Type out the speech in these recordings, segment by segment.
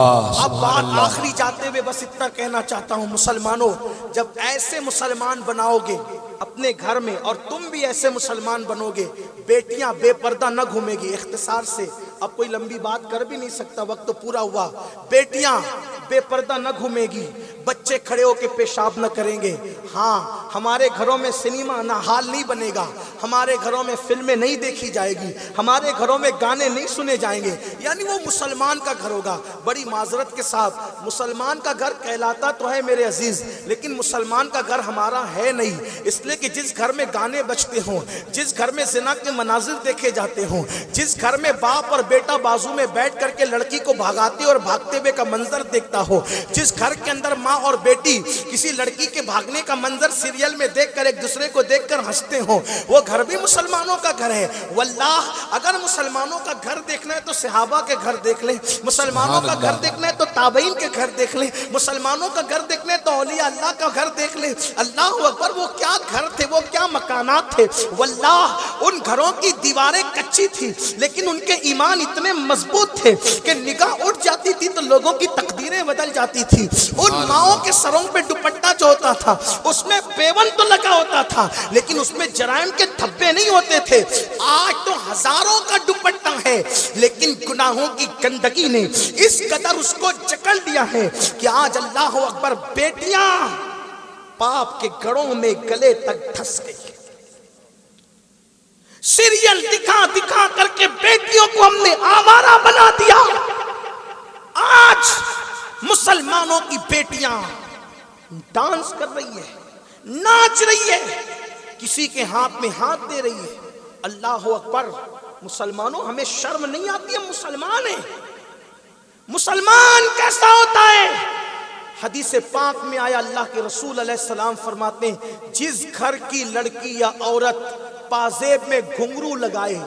اب بات آخری جاتے ہوئے بس اتنا کہنا چاہتا ہوں، مسلمانوں جب ایسے مسلمان بناؤ گے اپنے گھر میں، اور تم بھی ایسے مسلمان بنو گے، بیٹیاں بے پردہ نہ گھومے گی۔ اختصار سے اب کوئی لمبی بات کر بھی نہیں سکتا، وقت تو پورا ہوا۔ بیٹیاں بے پردہ نہ گھومے گی، بچے کھڑے ہو کے پیشاب نہ کریں گے۔ ہاں، ہمارے گھروں میں سنیما نہ حال نہیں بنے گا، ہمارے گھروں میں فلمیں نہیں دیکھی جائے گی، ہمارے گھروں میں گانے نہیں سنے جائیں گے، یعنی وہ مسلمان کا گھر ہوگا۔ بڑی معذرت کے ساتھ مسلمان کا گھر کہلاتا تو ہے میرے عزیز، لیکن مسلمان کا گھر ہمارا ہے نہیں، اس لیے کہ جس گھر میں گانے بجتے ہوں، جس گھر میں زنا کے مناظر دیکھے جاتے ہوں، جس گھر میں باپ اور بیٹا بازو میں بیٹھ کر کے لڑکی کو بھگاتے اور بھاگتے ہوئے کا منظر دیکھتا ہو، جس گھر کے اندر ماں اور بیٹی کسی لڑکی کے بھاگنے کا منظر سیریل میں دیکھ کر ایک دوسرے کو دیکھ کر ہنستے ہوں، وہ گھر بھی مسلمانوں کا گھر ہے۔ واللہ اگر مسلمانوں کا گھر دیکھنا ہے تو صحابہ کے گھر دیکھ لیں، مسلمانوں کا گھر دیکھنا ہے تو تابعین کے گھر دیکھ لیں، مسلمانوں کا گھر دیکھنا ہے تو اولیاء اللہ کا گھر دیکھ لیں۔ اللہ اکبر، وہ کیا گھر تھے، وہ کیا مکانات تھے۔ واللہ ان گھروں کی دیواریں کچی تھی لیکن ان کے ایمان اتنے مضبوط تھے کہ نگاہ اٹھ جاتی تھی تو لوگوں کی تقدیریں بدل جاتی تھی۔ ان ماؤں کے سروں پہ دوپٹہ جو ہوتا تھا اس میں پیون تو لگا ہوتا تھا لیکن اس میں جرائم کے دھبے نہیں ہوتے تھے۔ آج تو ہزاروں کا دوپٹہ ہے لیکن گناہوں کی گندگی نے اس قدر اس کو جکڑ دیا ہے کہ آج اللہ اکبر بیٹیاں باپ کے گڑوں میں گلے تک دھس گئی۔ سیریل دکھا دکھا کر کے بیٹیوں کو ہم نے آوارہ بنا دیا۔ آج مسلمانوں کی بیٹیاں ڈانس کر رہی ہے، ناچ رہی ہے، کسی کے ہاتھ میں ہاتھ دے رہی ہے۔ اللہ اکبر، مسلمانوں ہمیں شرم نہیں آتی، ہم مسلمان ہیں۔ مسلمان کیسا ہوتا ہے؟ حدیث پاک میں آیا، اللہ کے رسول علیہ السلام فرماتے ہیں جس گھر کی لڑکی یا عورت پازیب میں گھنگرو لگائے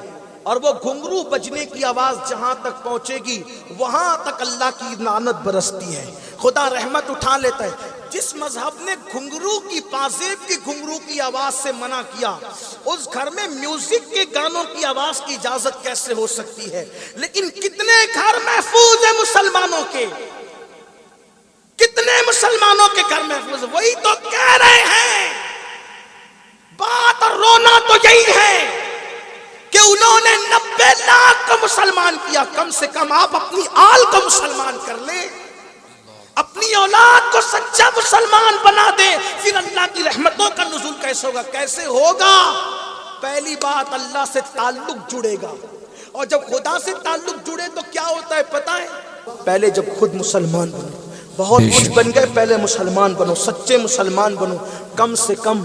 اور وہ گھنگرو بجنے کی آواز جہاں تک پہنچے گی وہاں تک اللہ کی لعنت برستی ہے، خدا رحمت اٹھا لیتا ہے۔ جس مذہب نے گھنگرو کی، پازیب کی گھنگرو کی آواز سے منع کیا، اس گھر میں میوزک کے گانوں کی آواز کی اجازت کیسے ہو سکتی ہے؟ لیکن کتنے گھر محفوظ ہیں مسلمانوں کے، کتنے مسلمانوں کے گھر محفوظ؟ وہی تو کہہ رہے ہیں، بات اور رونا تو یہی ہے کہ انہوں نے 90 لاکھ کو مسلمان کیا۔ کم سے کم آپ اپنی آل کو مسلمان کر لیں، اپنی اولاد کو سچا مسلمان بنا دیں، پھر اللہ کی رحمتوں کا نزول کیسے ہوگا؟ کیسے ہوگا؟ پہلی بات، اللہ سے تعلق جڑے گا، اور جب خدا سے تعلق جڑے تو کیا ہوتا ہے پتہ ہے؟ پہلے جب خود مسلمان بنو، بہت کچھ بن گئے، پہلے مسلمان بنو، سچے مسلمان بنو، کم سے کم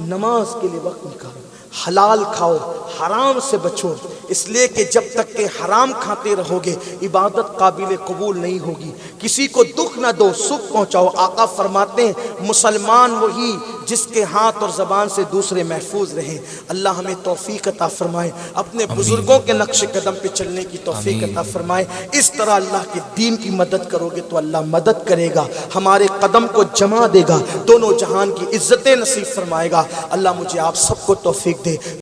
نماز کے لیے وقت نکالو، حلال کھاؤ، حرام سے بچو، اس لیے کہ جب تک کہ حرام کھاتے رہو گے عبادت قابل قبول نہیں ہوگی۔ کسی کو دکھ نہ دو، سکھ پہنچاؤ۔ آقا فرماتے ہیں مسلمان وہی جس کے ہاتھ اور زبان سے دوسرے محفوظ رہیں۔ اللہ ہمیں توفیق عطا فرمائے، اپنے بزرگوں کے نقش قدم پہ چلنے کی توفیق عطا فرمائے۔ اس طرح اللہ کے دین کی مدد کرو گے تو اللہ مدد کرے گا، ہمارے قدم کو جما دے گا، دونوں جہان کی عزتیں نصیب فرمائے گا۔ اللہ مجھے آپ سب کو توفیق دے۔